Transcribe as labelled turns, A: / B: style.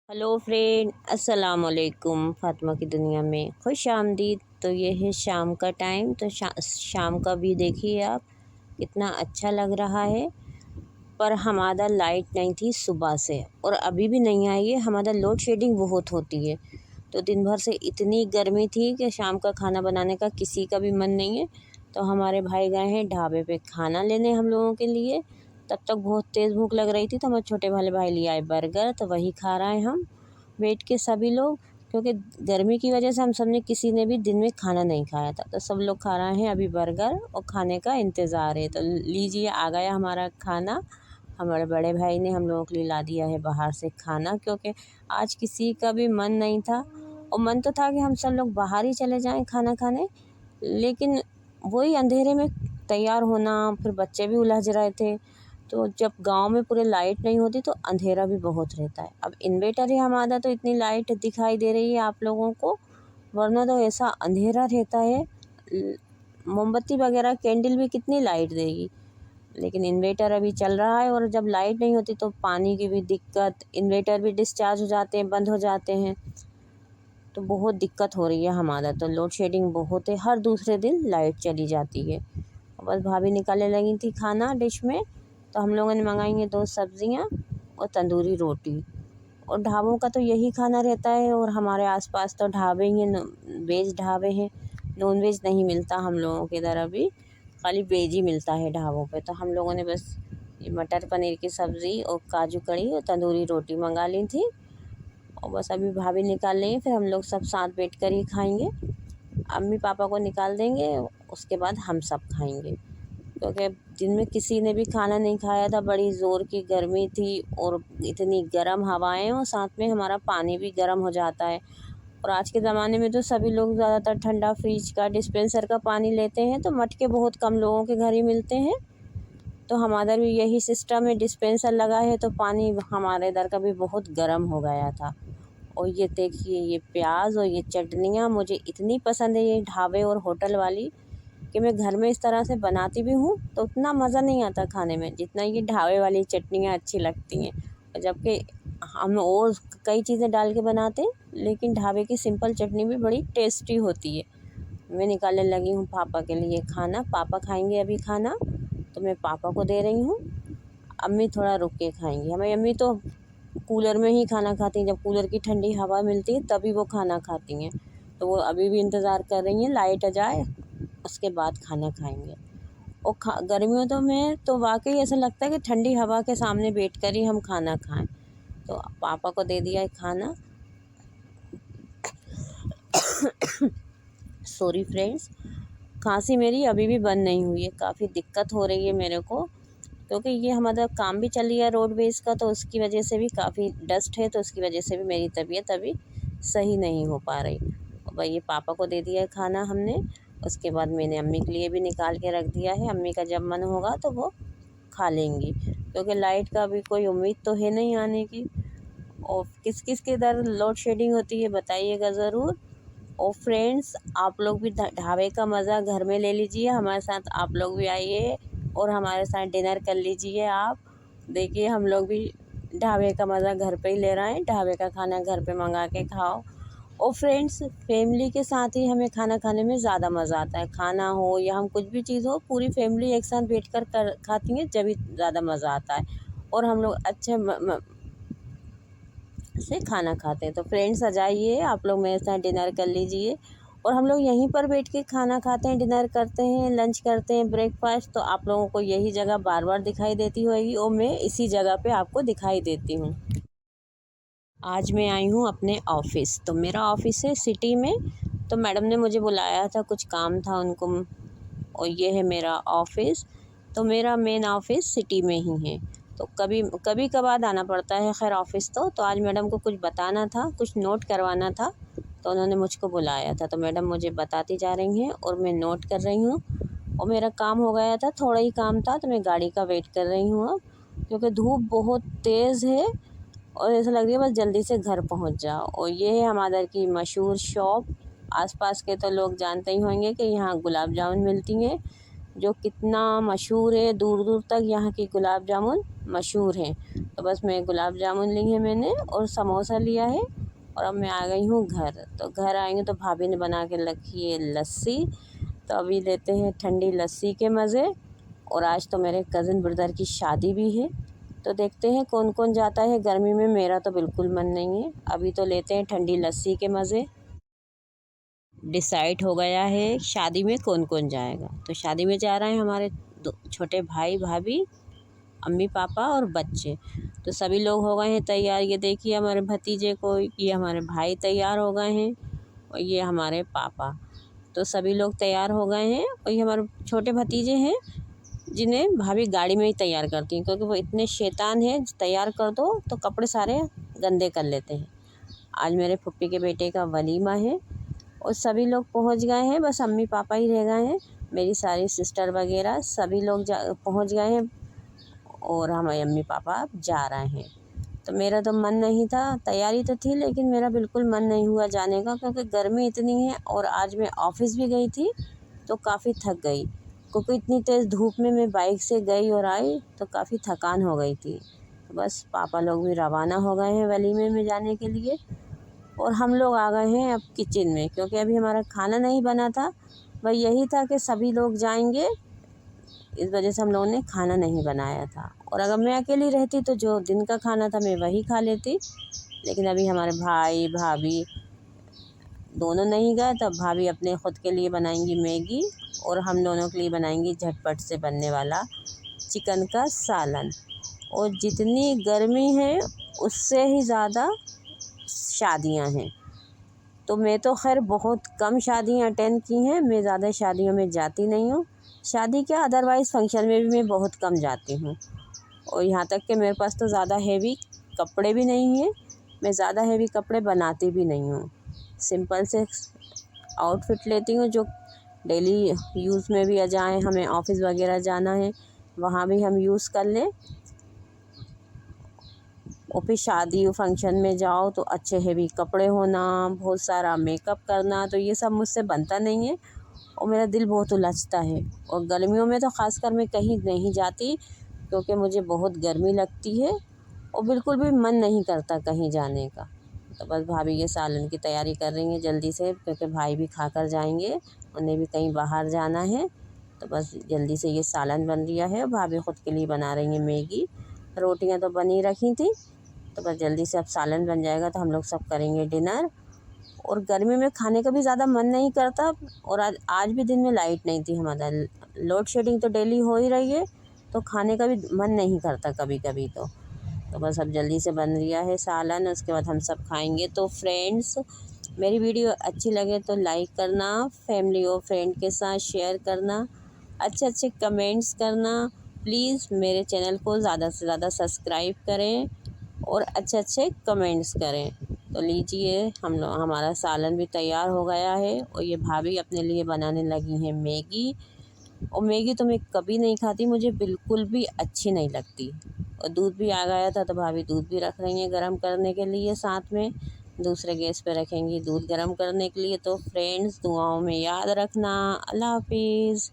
A: Hello friend, अस्सलाम वालेकुम। फातिमा की दुनिया में खुश आमदीद। तो ये है शाम का टाइम। तो शाम का भी देखिए आप, कितना अच्छा लग रहा है। पर हमारा लाइट नहीं थी सुबह से और अभी भी नहीं आई है। हमारा लोड शेडिंग बहुत होती है। तो दिन भर से इतनी गर्मी थी कि शाम का खाना बनाने का किसी का भी मन नहीं है। तो हमारे भाई गए हैं ढाबे पे खाना लेने हम लोगों के लिए। तब तक बहुत तेज़ भूख लग रही थी तो हमारे छोटे वाले भाई लिए आए बर्गर, तो वही खा रहे हैं हम बैठ के सभी लोग। क्योंकि गर्मी की वजह से हम सब ने किसी ने भी दिन में खाना नहीं खाया था, तो सब लोग खा रहे हैं अभी बर्गर और खाने का इंतज़ार है। तो लीजिए, आ गया हमारा खाना। हमारे बड़े भाई ने हम लोगों के लिए ला दिया है बाहर से खाना, क्योंकि आज किसी का भी मन नहीं था। और मन तो था कि हम सब लोग बाहर ही चले जाएं खाना खाने, लेकिन वही अंधेरे में तैयार होना, फिर बच्चे भी उलझ रहे थे। तो जब गांव में पूरे लाइट नहीं होती तो अंधेरा भी बहुत रहता है। अब इन्वेटर है हमारा तो इतनी लाइट दिखाई दे रही है आप लोगों को, वरना तो ऐसा अंधेरा रहता है। मोमबत्ती वगैरह कैंडल भी कितनी लाइट देगी। लेकिन इन्वेटर अभी चल रहा है और जब लाइट नहीं होती तो पानी की भी दिक्कत, इन्वेटर भी डिस्चार्ज हो जाते हैं, बंद हो जाते हैं। तो बहुत दिक्कत हो रही है हमारा। तो लोड शेडिंग बहुत है, हर दूसरे दिन लाइट चली जाती है। बस भाभी निकालने लगी थी खाना डिश में, तो हम लोगों ने मंगाई हैं 2 सब्ज़ियाँ और तंदूरी रोटी। और ढाबों का तो यही खाना रहता है। और हमारे आसपास तो ढाबे ही हैं, वेज ढाबे हैं। नॉन वेज नहीं मिलता हम लोगों के इधर, अभी खाली वेज ही मिलता है ढाबों पे। तो हम लोगों ने बस ये मटर पनीर की सब्ज़ी और काजू कड़ी और तंदूरी रोटी मंगा ली थी। और बस अभी भाभी निकाल लेंगे, फिर हम लोग सब साथ बैठ कर ही खाएँगे। अम्मी पापा को निकाल देंगे, उसके बाद हम सब खाएँगे। क्योंकि दिन में किसी ने भी खाना नहीं खाया था, बड़ी ज़ोर की गर्मी थी और इतनी गर्म हवाएं, और साथ में हमारा पानी भी गर्म हो जाता है। और आज के ज़माने में तो सभी लोग ज़्यादातर ठंडा फ्रिज का, डिस्पेंसर का पानी लेते हैं, तो मटके बहुत कम लोगों के घर ही मिलते हैं। तो हमारे भी यही सिस्टम है, डिस्पेंसर लगा है, तो पानी हमारे इधर का भी बहुत गर्म हो गया था। और ये देखिए, ये प्याज और ये चटनियाँ मुझे इतनी पसंद है, ये ढाबे और होटल वाली, कि मैं घर में इस तरह से बनाती भी हूँ तो उतना मज़ा नहीं आता खाने में जितना ये ढाबे वाली चटनियाँ अच्छी लगती हैं। जबकि हम और कई चीज़ें डाल के बनाते हैं, लेकिन ढाबे की सिंपल चटनी भी बड़ी टेस्टी होती है। मैं निकालने लगी हूँ पापा के लिए खाना। पापा खाएंगे अभी खाना, तो मैं पापा को दे रही हूँ। अम्मी थोड़ा रुक के खाएंगी। हमारी अम्मी तो कूलर में ही खाना खाती हैं, जब कूलर की ठंडी हवा मिलती है तभी वो खाना खाती हैं। तो वो अभी भी इंतज़ार कर रही हैं लाइट आ जाए, उसके बाद खाना खाएंगे। और गर्मियों तो में तो वाकई ऐसा लगता है कि ठंडी हवा के सामने बैठकर ही हम खाना खाएं। तो पापा को दे दिया है खाना। सॉरी फ्रेंड्स, खांसी मेरी अभी भी बंद नहीं हुई है, काफ़ी दिक्कत हो रही है मेरे को। क्योंकि ये हमारा काम भी चल रहा है रोडवेज़ का, तो उसकी वजह से भी काफ़ी डस्ट है, तो उसकी वजह से भी मेरी तबीयत अभी सही नहीं हो पा रही। और भाई ये पापा को दे दिया है खाना हमने। उसके बाद मैंने अम्मी के लिए भी निकाल के रख दिया है। अम्मी का जब मन होगा तो वो खा लेंगी, क्योंकि लाइट का भी कोई उम्मीद तो है नहीं आने की। और किस किस के इधर लोड शेडिंग होती है बताइएगा ज़रूर। और फ्रेंड्स, आप लोग भी ढाबे का मज़ा घर में ले लीजिए, हमारे साथ आप लोग भी आइए और हमारे साथ डिनर कर लीजिए। आप देखिए, हम लोग भी ढाबे का मज़ा घर पे ही ले रहे हैं। ढाबे का खाना घर पे मंगा के खाओ। और फ्रेंड्स, फैमिली के साथ ही हमें खाना खाने में ज़्यादा मज़ा आता है। खाना हो या हम कुछ भी चीज़ हो, पूरी फैमिली एक साथ बैठ कर खाती है, जब भी ज़्यादा मज़ा आता है और हम लोग अच्छे से खाना खाते हैं। तो फ्रेंड्स, आ जाइए, आप लोग मेरे साथ डिनर कर लीजिए। और हम लोग यहीं पर बैठ के खाना खाते हैं, डिनर करते हैं, लंच करते हैं, ब्रेकफास्ट। तो आप लोगों को यही जगह बार बार दिखाई देती होगी और मैं इसी जगह पे आपको दिखाई देती हूँ। आज मैं आई हूँ अपने ऑफ़िस। तो मेरा ऑफ़िस है सिटी में। तो मैडम ने मुझे बुलाया था, कुछ काम था उनको। और ये है मेरा ऑफ़िस। तो मेरा मेन ऑफ़िस सिटी में ही है, तो कभी कभी कभार आना पड़ता है खैर ऑफ़िस। तो आज मैडम को कुछ बताना था, कुछ नोट करवाना था, तो उन्होंने मुझको बुलाया था। तो मैडम मुझे बताती जा रही हैं और मैं नोट कर रही हूँ। और मेरा काम हो गया था, थोड़ा ही काम था, तो मैं गाड़ी का वेट कर रही हूँ अब, क्योंकि धूप बहुत तेज़ है और ऐसा लग रही है बस जल्दी से घर पहुंच जाओ। और ये है हमारे की मशहूर शॉप। आसपास के तो लोग जानते ही होंगे कि यहाँ गुलाब जामुन मिलती हैं, जो कितना मशहूर है। दूर दूर तक यहाँ की गुलाब जामुन मशहूर हैं। तो बस मैं गुलाब जामुन ली है मैंने और समोसा लिया है और अब मैं आ गई हूँ घर। तो घर आएंगे तो भाभी ने बना के रखी है लस्सी, तो अभी लेते हैं ठंडी लस्सी के मज़े। और आज तो मेरे कज़न ब्रदर की शादी भी है, तो देखते हैं कौन कौन जाता है। गर्मी में मेरा तो बिल्कुल मन नहीं है। अभी तो लेते हैं ठंडी लस्सी के मज़े। डिसाइड हो गया है शादी में कौन कौन जाएगा। तो शादी में जा रहे हैं हमारे दो छोटे भाई भाभी, अम्मी पापा और बच्चे। तो सभी लोग हो गए हैं तैयार। ये देखिए हमारे भतीजे को, ये हमारे भाई तैयार हो गए हैं और ये हमारे पापा। तो सभी लोग तैयार हो गए हैं और ये हमारे छोटे भतीजे हैं जिन्हें भाभी गाड़ी में ही तैयार करती हैं, क्योंकि वो इतने शैतान हैं, तैयार कर दो तो कपड़े सारे गंदे कर लेते हैं। आज मेरे फुप्पी के बेटे का वलीमा है और सभी लोग पहुंच गए हैं, बस अम्मी पापा ही रह गए हैं। मेरी सारी सिस्टर वगैरह सभी लोग पहुंच गए हैं और हमारे अम्मी पापा अब जा रहे हैं। तो मेरा तो मन नहीं था, तैयारी तो थी लेकिन मेरा बिल्कुल मन नहीं हुआ जाने का, क्योंकि गर्मी इतनी है। और आज मैं ऑफ़िस भी गई थी तो काफ़ी थक गई, क्योंकि इतनी तेज़ धूप में मैं बाइक से गई और आई तो काफ़ी थकान हो गई थी। तो बस पापा लोग भी रवाना हो गए हैं वलीमे में जाने के लिए और हम लोग आ गए हैं अब किचन में, क्योंकि अभी हमारा खाना नहीं बना था। वह यही था कि सभी लोग जाएंगे, इस वजह से हम लोगों ने खाना नहीं बनाया था। और अगर मैं अकेली रहती तो जो दिन का खाना था मैं वही खा लेती, लेकिन अभी हमारे भाई भाभी दोनों नहीं गए, तब भाभी अपने ख़ुद के लिए बनाएंगी मैगी और हम दोनों के लिए बनाएंगी झटपट से बनने वाला चिकन का सालन। और जितनी गर्मी है उससे ही ज़्यादा शादियां हैं। तो मैं तो खैर बहुत कम शादियां अटेंड की हैं, मैं ज़्यादा शादियों में जाती नहीं हूँ। शादी क्या, अदरवाइज़ फंक्शन में भी मैं बहुत कम जाती हूँ। और यहाँ तक कि मेरे पास तो ज़्यादा हेवी कपड़े भी नहीं हैं, मैं ज़्यादा हेवी कपड़े बनाती भी नहीं हूँ। सिंपल से आउटफिट लेती हूँ जो डेली यूज़ में भी आ जाए, हमें ऑफ़िस वगैरह जाना है वहाँ भी हम यूज़ कर लें। और फिर शादी फंक्शन में जाओ तो अच्छे हेवी कपड़े होना, बहुत सारा मेकअप करना, तो ये सब मुझसे बनता नहीं है और मेरा दिल बहुत उलझता है। और गर्मियों में तो ख़ासकर मैं कहीं नहीं जाती, क्योंकि मुझे बहुत गर्मी लगती है और बिल्कुल भी मन नहीं करता कहीं जाने का। तो बस भाभी ये सालन की तैयारी कर रही हैं जल्दी से, क्योंकि भाई भी खा कर जाएंगे, उन्हें भी कहीं बाहर जाना है। तो बस जल्दी से ये सालन बन रहा है। भाभी ख़ुद के लिए बना रही हैं मैगी, रोटियां तो बनी रखी थी, तो बस जल्दी से अब सालन बन जाएगा तो हम लोग सब करेंगे डिनर। और गर्मी में खाने का भी ज़्यादा मन नहीं करता। और आज भी दिन में लाइट नहीं थी हमारा, लोड शेडिंग तो डेली हो ही रही है, तो खाने का भी मन नहीं करता कभी कभी। तो बस अब जल्दी से बन रहा है सालन, उसके बाद हम सब खाएंगे। तो फ्रेंड्स, मेरी वीडियो अच्छी लगे तो लाइक करना, फैमिली और फ्रेंड के साथ शेयर करना, अच्छे अच्छे कमेंट्स करना। प्लीज़ मेरे चैनल को ज़्यादा से ज़्यादा सब्सक्राइब करें और अच्छे अच्छे कमेंट्स करें। तो लीजिए, हमारा सालन भी तैयार हो गया है और ये भाभी अपने लिए बनाने लगी हैं मैगी। और मैगी तो मैं कभी नहीं खाती, मुझे बिल्कुल भी अच्छी नहीं लगती। और दूध भी आ गया था तो भाभी दूध भी रख रही हैं गर्म करने के लिए, साथ में दूसरे गैस पे रखेंगी दूध गर्म करने के लिए। तो फ्रेंड्स, दुआओं में याद रखना। अल्लाह हाफिज़।